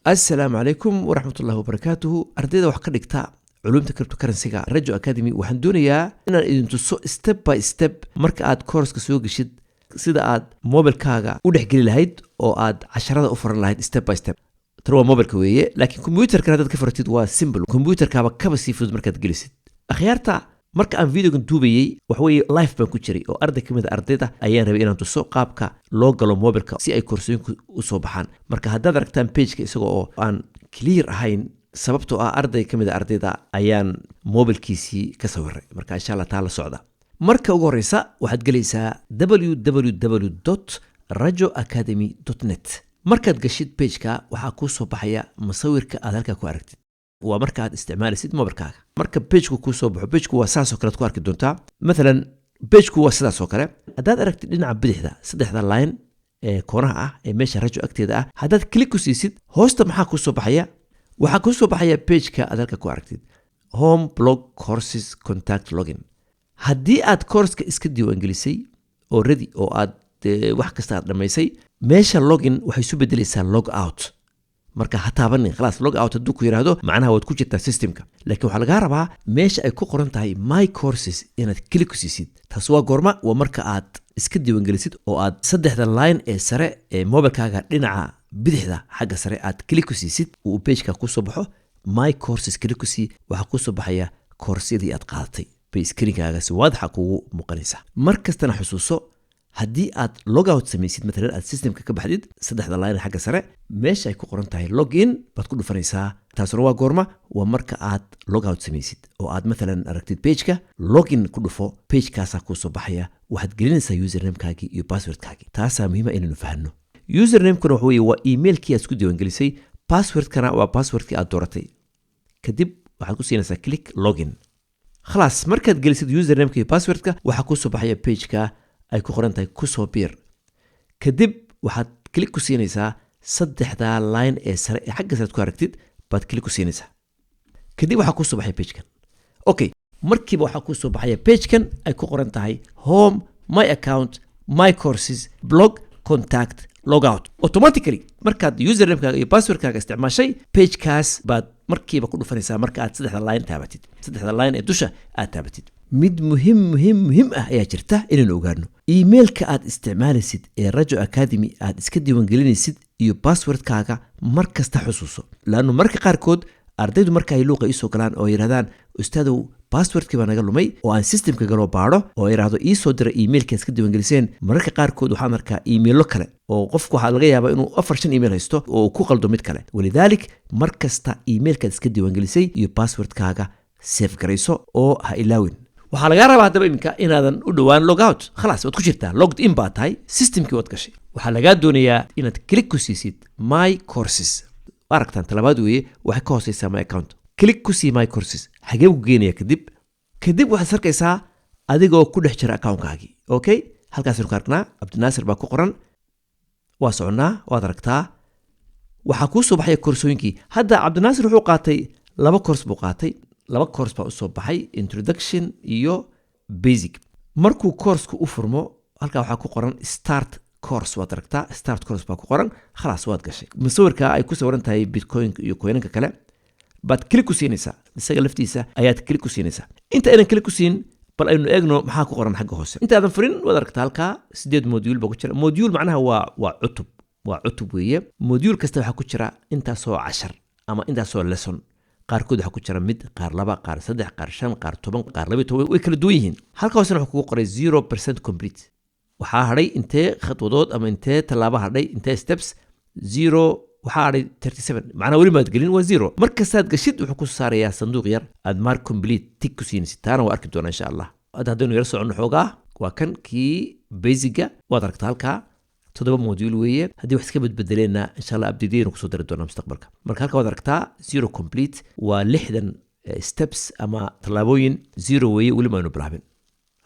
السلام عليكم ورحمة الله وبركاته. أرديدا wax ka dhigta culumta cryptocurrency-ga Rajo Academy waxaan doonayaa inaan idin tuso step by step marka aad course-ka soo gashid sida aad mobilkaaga u dhexgeli lahayd oo aad casharada u furan lahayd step by step. Tan waa mobilka weeye, laakiin computerka haddaad ka furatid waa simple. Computerkaaba kaba sii fudud markaad gelisid. Akhyaarta marka aan videogan duubayay wax weeye live baan ku jiray oo arday kamid ardayda ayaan rabay inaan tuso qaabka loo galo mobilka si ay koorsooyinku u soo baxaan. Marka haddaad aragtaan page-ka isaga oo aan clear ahayn sababtoo ah arday kamid ardayda ayaan mobilkiisii ka sawiray. Marka insha Allah taala socda. Marka ugu horeysa waxaad galaysaa www.rajoacademy.net. markaad gashid page-ka waxaa kuu soo baxaya masawirka aad halka ku aragtid. waa marka aad isticmaalaysid mobilkaaga. marka page-ku kuu soo baxo, page-ku waa saas oo kale ku arki doontaa. مثلا page-ku waa sidaas oo kale. haddaad aragtid dhinaca bidixda saddexda line ee koonaha ah ee meesha rajo agteeda ah, haddaad click ku siisid hoosta maxaa kuu soo baxaya? waxaa kuu soo baxaya page-ka aad halka ku aragtid. Home blog courses contact login. haddii aad course-ka iska diiwaangelisay already oo aad wax kasta aad dhamaysay, meesha login waxay isu bedelaysaa log out. marka ha taabanin khalaas log out hadduu ku yiraahdo macnaha waad ku jirtaa systemka. laakiin waxaa laga rabaa meesha ay ku qoran tahay my courses inaad click ku siisid. taas waa goorma? waa marka aad iska diiwaangelisid oo aad saddexda line ee sare ee mobilkaaga dhinaca bidixda xagga sare aad click ku siisid uu page-ka ku soo baxo. my courses click ku sii waxa ku soo baxaya course-yadii aad qaadatay bay screen-kaaga si waadaxa kugu muuqanaysa. markastana xusuuso haddii aad logout samaysid مثلا aad systemka ka baxdid saddexda line xagga sare meesha ay ku qoran tahay login baad ku dhufanaysaa. taasuna waa goorma? waa marka aad logout samaysid oo aad مثلا aragtid page-ka login ku dhufo, page-kaasa ku soo baxaya. waxaad gelinaysaa username-kaagii iyo password-kaagii. taasaa muhiima inaynu fahanno. username-kuna waxa weeye waa email-kii aad isku diiwaangelisay, password-kana waa password-kii aad dooratay. kadib waxaad ku siinaysaa click login. khalaas markaad gelisid username-ka iyo password-ka waxaa ku soo baxaya page-ka ay ku qoran tahay ku soo biir. kadib waxaad click ku siinaysaa saddexda line ee sare ee xagga sare ku aragtid baad click ku siinaysaa. kadib waxaa ku soo baxay page-kan. okay, markiiba waxaa ku soo baxaya page-kan ay ku qoran tahay home, my account, my courses, blog, contact, logout. automatically markaad username-kaaga iyo password-kaaga isticmaashay page-kaas baad markiiba ku dhufanaysaa marka aad saddexda line taabatid. saddexda line ee dusha aad taabatid. mid muhiim ah ayaa jirta inaan ogaano. email-ka aad isticmaalaysid ee Rajo Academy aad iska diiwaangelinaysid iyo password-kaaga mar kasta xusuuso. laanno marka qaarkood ardaydu marka ay luuqa isoo galaan oo yiraahdaan ustaadow password-kii baa naga lumay oo aan systemka galoo baadho oo yiraahdo ii soo dira email-ka iska diiwaangeliseen, mararka qaarkood waxaan arkaa emailo kale oo qofku waxaa laga yaabaa inuu 4-5 email haysto oo ku qaldo mid kale. walidaalik mar kasta email-ka iska diiwaangelisay iyo password-kaaga save garayso oo ha ilaawin. waxaa laga rabaa haddaba iminka inaadan u dhowaan logout. khalaas waad ku jirtaa, logged in baa tahay, systemkii waad gashay. waxaa lagaa doonayaa inaad click ku siisid my courses. aragtaan talabaad weeye waxay ka hooseysaa my account. click ku sii my courses. xagee ku geenaya kadib waxaad sarkaysaa adigoo ku dhex jira account-kaagii. okay, halkaasaynu ka aragnaa Cabdinaasir baa ku qoran. waa soconnaa, waad aragtaa waxaa kuu soo baxaya koorsooyinkii. hadda Cabdinaasir wuxuu qaatay 2 course buu qaatay. 2 course baa u soo baxay, introduction iyo basic. markuu course-ku u furmo halkaa waxaa ku qoran start course. waad aragtaa start course baa ku qoran. khalaas waad gashay. masawirka ay ku sawiran tahay bitcoin iyo coinanka kale baad click ku siinaysaa. isaga laftiisa ayaad click ku siinaysaa. inta aynan click ku siin bal aynu eegno maxaa ku qoran xagga hoose. intaadan furin waad aragtaa halkaa 8 module baa ku jira. module macnaha waa cutub weeye. module kasta waxaa ku jira intaasoo cashar ama intaasoo lesson. qaarkood waxaa ku jira mid, qaar 2, qaar 3, qaar 5, qaar 10, qaar 12 way kala duwan yihiin. halka hoosena wuxuu kugu qoray 0% complete. waxaa hadhay intee khadwadood ama intee tallaabo hadhay, intee steps. 0 waxaa hadhay 37. macnaha weli maad gelin, waa 0. markastaad gashid wuxuu ku saarayaa sanduuq yar aad mark complete tick ku siinaysid. taana waa arki doonaa insha Allah. haddaynu yara soconno xoogaa waa kan kii basiga. waad aragtaa halkaa 7 module weeye. haddii wax iska bedbedeleenna insha Allah abdideenu kusoo dari doonaa mustaqbalka. marka halka waad aragtaa 0 complete waa 60 steps ama tallaabooyin. 0 weeye weli maaynu bilaabin.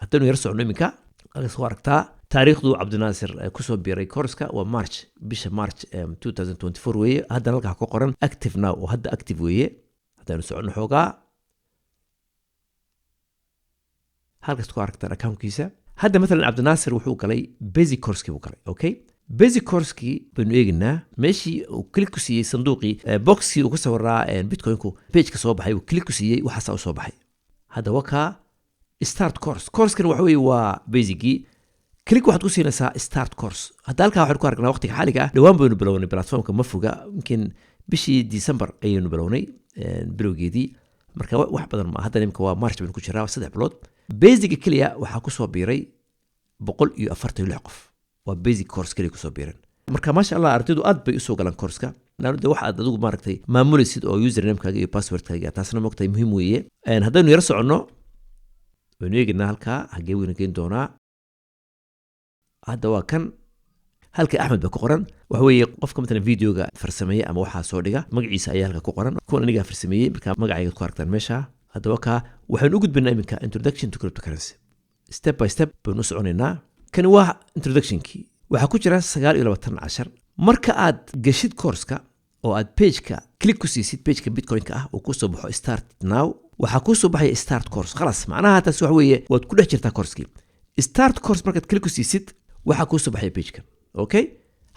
haddaynu yara soconno iminka halkaas waa aragtaa taariikhdu Cabdinaasir kusoo biiray course-ka waa March, bisha March 2024 weeye. haddana halkaa ku qoran active now oo hadda active weeye. haddaynu soconno xoogaa halkaas ku aragtaan account-kiisa. hadda مثلا Cabdinaasir wuxuu galay basic course-kii buu galay. okay, basic course-kii baynu eegaynaa meeshii uu click ku siiyey sanduuqii boxkii uu ka sawiraa bitcoin-ku page-ka soo baxay uu click ku siiyey waxaasaa u soo baxay hadda waa start course-kan waxa weeye waa basicgii click waxaad ku siinaysaa start course hadda halkaa waxaan ku aragnaa waqtiga xaaliga ah dhowaan baynu bilownay platformka ma foga yumkin bishii December ayaynu bilownay bilowgeedii marka wax badan ma hadda nimka waa March baynu ku jiraa 3 bilood basic kaliya waxaa ku soo biiray 146 qof waa basic course kaliya ku soo biiran marka ma sha Allah ardaydu aad bay u soo galaan course-ka naanada waxa aad adigu maaragtay maamulaysid oo username-kaaga iyo password-kaaga taasna moogtahay muhiim weeye haddaynu yara soconno waynu eegaynaa halkaa hagee waynu geyn doonaa hadda waa kan halka Axmed ba ku qoran waxa weeye qofka midna videoga farsameeyay ama waxa soo dhiga magaciisa ayaa halka ku qoran kuwan aniga farsameeyay marka magacayga ku aragtaan meesha hadda waa waxaan u gudbinaa iminka introduction to cryptocurrency step by step baynu soconaynaa kan waa introduction-kii waxaa ku jira 29 cashar marka aad gashid course-ka oo aad page-ka click ku siisid page-ka bitcoin-ka ah oo ku soo baxo start now waxaa ku soo baxaya start course خلاص macnaha taas wax weeye waad ku dhex jirtaa course-kii start course markaad click ku siisid waxaa ku soo baxaya page-ka okay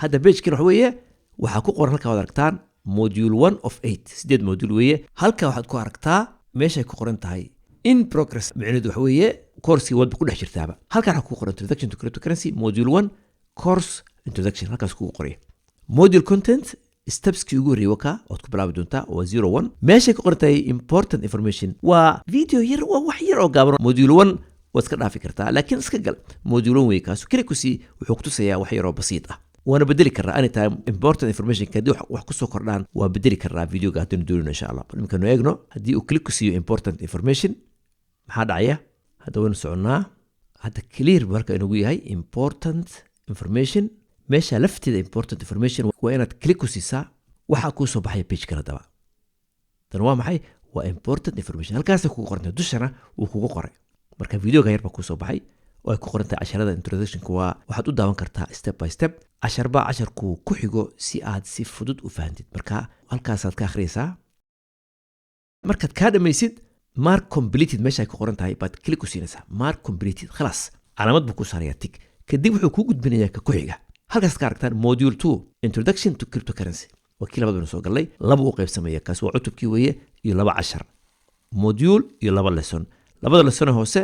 hadda page-kan wax weeye waxaa ku qoran halka wada aragtaan module 1 of 8 sideed module weeye halka waxaad ku aragtaa meeshay ku qoran tahay in progress macnaheedu wax weeye course-kii waad ku dhex jirtaaba halkan waxaa ku qoran introduction to cryptocurrency module 1 course introduction halkaas ku qoran module content steps-kii ugu horreeyay waka ood ku bilaabi doontaa waa 01 meeshay ku qoran tahay important information waa video yar waa wax yar oo gaaban module 1 waad iska dhaafi kartaa laakiin iska gal module 1 way kaas kaliya ku sii wuxuu ku tusayaa wax yar oo basiit ah waana bedeli karaa anytime important information kadib wax ku soo kordhaan waa bedeli karaa videoga haddii doonayno insha Allah marka nu eegno haddii uu click ku siiyo important information maxaa dhacaya hadda waynu soconaa hadda clear marka inuu yahay important information meesha lafteeda important information waa inaad click ku siisaa waxa ku soo baxay page kala daba tan waa maxay waa important information halkaas ku qornay dushana uu kugu qoray marka videoga yar ba ku soo baxay oo ay ku qoran tahay casharada introduction kuwa waxaad u daawan kartaa step by step casharku ku xigo si aad si fudud u fahamtid marka halkaas aad ka akhriyaysaa markaad ka dhamaysid mark completed meesha ay ku qoran tahay baad click ku siinaysaa mark completed خلاص calaamad buu ku saarayaa tick kadib wuxuu ku gudbinayaa ka ku xiga halkaas ka aragtaan module 2 introduction to cryptocurrency wakii labadaba soo galay laba u qaybsamaya kaas waa cutubkii weeye iyo laba cashar module iyo laba lesson labada lesson hoose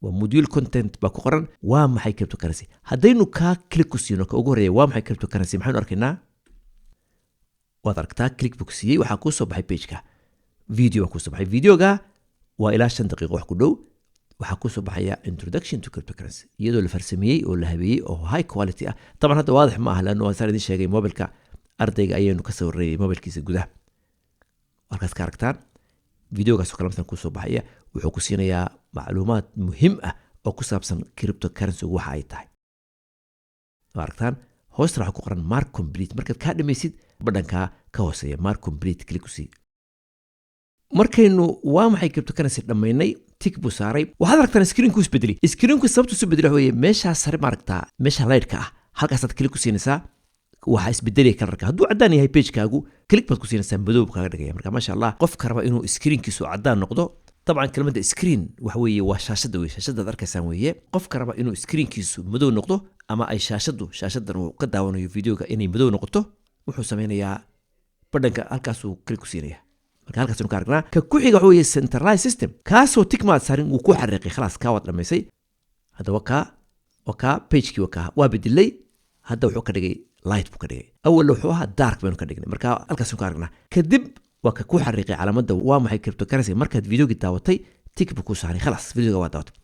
waa module content ba ku qoran waa maxay cryptocurrency haddaynu ka click ku siino ka ugu horeeya waa maxay cryptocurrency maxaynu arkaynaa waad aragtaa click book siiyey waxaa ku soo baxay page-ka video ku soo baxay videoga waa ilaa 5 daqiiqo wax ku dhow waxaa ku soo baxaya introduction to cryptocurrency iyadoo la farsameeyay oo la habeeyay oo high quality ah taban hadda waadix ma aha laano aan idin sheegay mobilka ardayga ayaynu ka soo wareeyay mobilkiisa gudaha halkaas ka aragtaan videogaas oo kalaamsan ku soo baxaya wuxuu ku siinayaa macluumaad muhiim ah oo ku saabsan cryptocurrency waxa ay tahay aragtaan hoosta waxa ku qoran mark complete markaad ka dhamaysid badhanka ka hooseeya mark complete click ku sii markaynu waa maxay cryptocurrency dhamaynay tick buu saaray waxaad aragtaan screen-ku isbedeli screen-ku sababtu isu bedeli waxa meesha sare ma aragtaa meesha light-ka ah halkaas aad click ku siinaysaa waxa isbedelay kalarka hadduu cadaan yahay page-kaagu click baad ku siinaysaa madow kaaga dhigaya marka masha Allah qofka raba inuu screen-kiisu cadaan noqdo طبعا كلمه screen waxa weeye waa shaashada weeye shaashada arkaysaan weeye qofka raba inuu screen-kiisu madow noqdo ama ay shaashadan uu ka daawanayo videoga inay madow noqoto wuxuu sameynayaa badhanka halkaas uu click ku siinaya marka halkaas uu ka aragnaa ka ku xiga waxa weeye centralized system kaasoo tick maad saarin uu ku xariiqay خلاص ka wad dhamaysay hadda waka page-kii waa bedilay hadda wuxuu ka dhigay light buu ka dhigay awal wuxuu ahaa dark baynu ka dhignay marka halkaas uu ka aragnaa kadib waa ka ku xariiqay calaamadda waa maxay cryptocurrency markaad videoga daawatay tick buu ku saaray خلاص videoga waa daawatay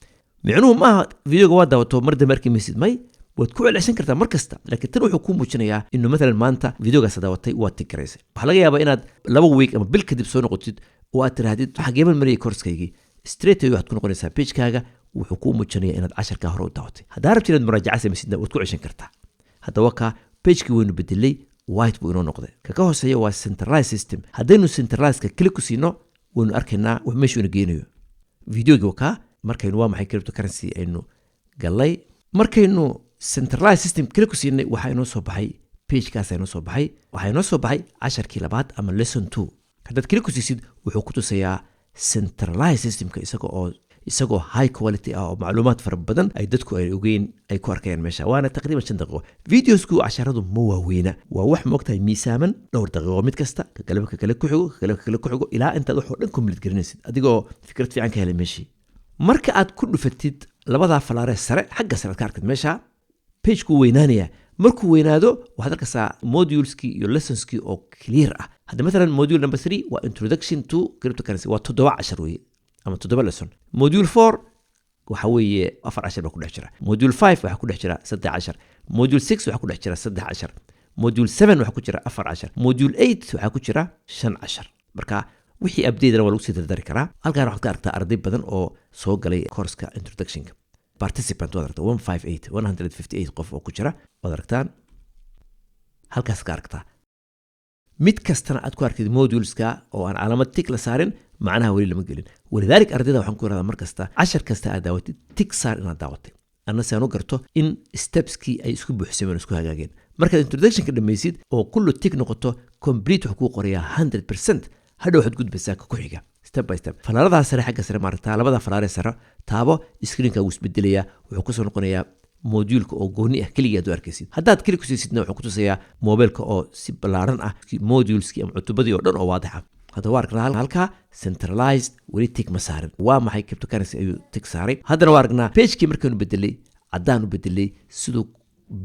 micnuhu ma aha videoga waa daawato mar dambe markii misid may waad ku celcelisan kartaa mar kasta laakiin tan wuxuu ku muujinayaa inuu mesela maanta videogaas daawatay waa tick gareysay waxa laga yaabaa inaad 2 week ama bil kadib soo noqotid oo aad tirahdid xageeban mariyay course-kaygii straight away waxaad ku noqonaysaa page-kaaga wuxuu ku muujinayaa inaad casharka hore u daawatay haddaa rabtid inaad muraajaca samaysidna waad ku ceshan kartaa hadda waa ka page-kii waynu bedelay white buu inoo noqday ka hooseeya waa centralized system haddaynu centralized ka click ku siino waynu arkaynaa wax meeshu ina geynayo videoga waa markaynu waa maxay cryptocurrency aynu galay markaynu centralized system click ku siinay waxa inoo soo baxay page-kaas inoo soo baxay waxa inoo soo baxay casharkii labaad ama lesson 2 haddaad click ku siisid wuxuu ku tusayaa centralized systemka isaga oo isagoo high quality ah oo macluumaad fara badan ay dadku ay ogeyn ay ku arkayaan meesha waana taqriiban 5 daqiiqo videosku casharadu ma waaweyna waa wax moogtahay miisaaman dhowr daqiiqo mid kasta ka kale ku xigo ilaa intaad wax oo dhan complete garinaysid adigoo fikrad fiican ka helay meeshii marka aad ku dhufatid labada falaare sare xagga sare ka arkid meesha page-ku weynaanaya markuu weynaado waxaad arkaysaa moduleski iyo lessonski oo clear ah hadda مثلا module number 3 waa introduction to cryptocurrency waa 17 weeye ama 7 lesson module 4 waxa weeye 14 baa ku dhex jira module 5 waxa ku dhex jira 13 module 6 waxa ku dhex jira 13 module 7 waxa ku jira 14 module 8 waxa ku jira 15 marka wixii update-na waa lagu sii dardari karaa halkaan waxaad ka aragtaa arday badan oo soo galay course-ka introduction-ka participant waad aragtaa 158 qof oo ku jira waad aragtaan halkaas ka aragtaa mid kastana aad ku aragtid moduleska oo aan calaamad tick la saarin macnaha weli lama gelin walidaalika ardayda waxaan ku yiraahdaa mar kasta cashar kasta aad daawatid tick saar inaad daawatay anna si aan u garto in stepskii ay isku buuxsameen isku hagaageen markaad introduction-ka dhamaysid oo kullu tick noqoto complete wuxuu kuu qorayaa 100% hadhow waxaad gudbaysaa ka ku xiga step by step falaaradaha sare xagga sare maaragtaa labada falaare sare taabo screen-ka wuu isbedelayaa wuxuu kusoo noqonayaa moduulka oo gooni ah kaliya aad u arkaysid haddaad kali ku siisidna wuxuu ku tusayaa mobilka oo si ballaaran ah moduleski ama cutubadii oo dhan oo waadix ah hadda waa aragnaa halkaa centralized weli tick ma saarin waa maxay cryptocurrency ayuu tick saaray haddana waa aragnaa pagekii markaanu bedelay caddaan u bedelay siduu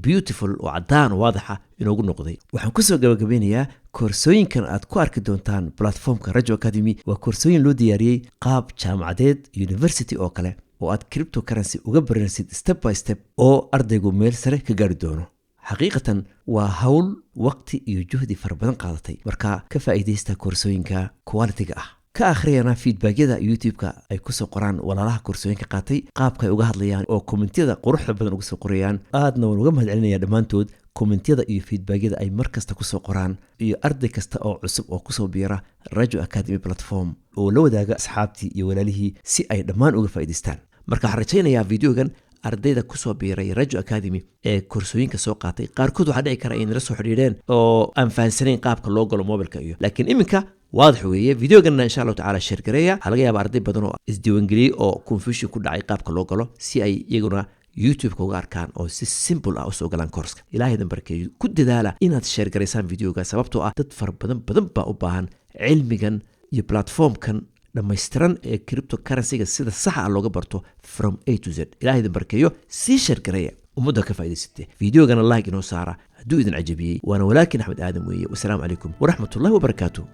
beautiful oo caddaan oo waadaxa inoogu noqday waxaan kusoo gabagabeynayaa koorsooyinkan aad ku arki doontaan platformka Rajo Academy waa koorsooyin loo diyaariyey qaab jaamacadeed university oo kale oo aad cryptocurrency uga baranaysid step by step oo ardaygu meel sare ka gaari doono xaqiiqatan waa hawl waqti iyo juhdi fara badan qaadatay marka ka faa'iidaysta koorsooyinka quality-ga ah ka akhriyana feedback-yada YouTube-ka ay ku soo qoraan walaalaha koorsooyinka qaatay qaabka ay uga hadlayaan oo comment-yada quruxda badan uga soo qorayaan aadna waan uga mahadcelinayaa dhammaantood comment-yada iyo feedback-yada ay mar kasta ku soo qoraan iyo arday kasta oo cusub oo ku soo biira Rajo Academy platform oo la wadaaga asxaabtii iyo walaalihii si ay dhammaan uga faa'iidaystaan marka waxaan rajaynayaa videogan ardayda ku soo biiray Rajo Academy ee koorsooyinka soo qaatay qaarkood waxa dhici kara inay la soo xiriireen oo aan fahansanayn qaabka loo galo mobilka iyo laakiin iminka واضح weeye videogan insha Allah taala share gareeya halaga yaab arday badan oo isdiiwaangeliyay oo confusion ku dhacay qaabka loo galo si ay iyaguna YouTube-ka uga arkaan oo si simple ah u soo galaan course-ka ilaahay idin barakeeyo ku dadaala inaad share gareysaan videoga sababtoo ah dad far badan baa u baahan cilmigan iyo platformkan dhammaystiran ee cryptocurrency-ga sida sax ah looga barto from A to Z ilaahay idin barakeeyo si share gareeya ummadda ka faa'iidaysatay videogana like inoo saara hadduu idin cajabiyey waana walaakin Axmed Aadam weeye wassalaamu calaykum waraxmatullaahi wabarakaatuh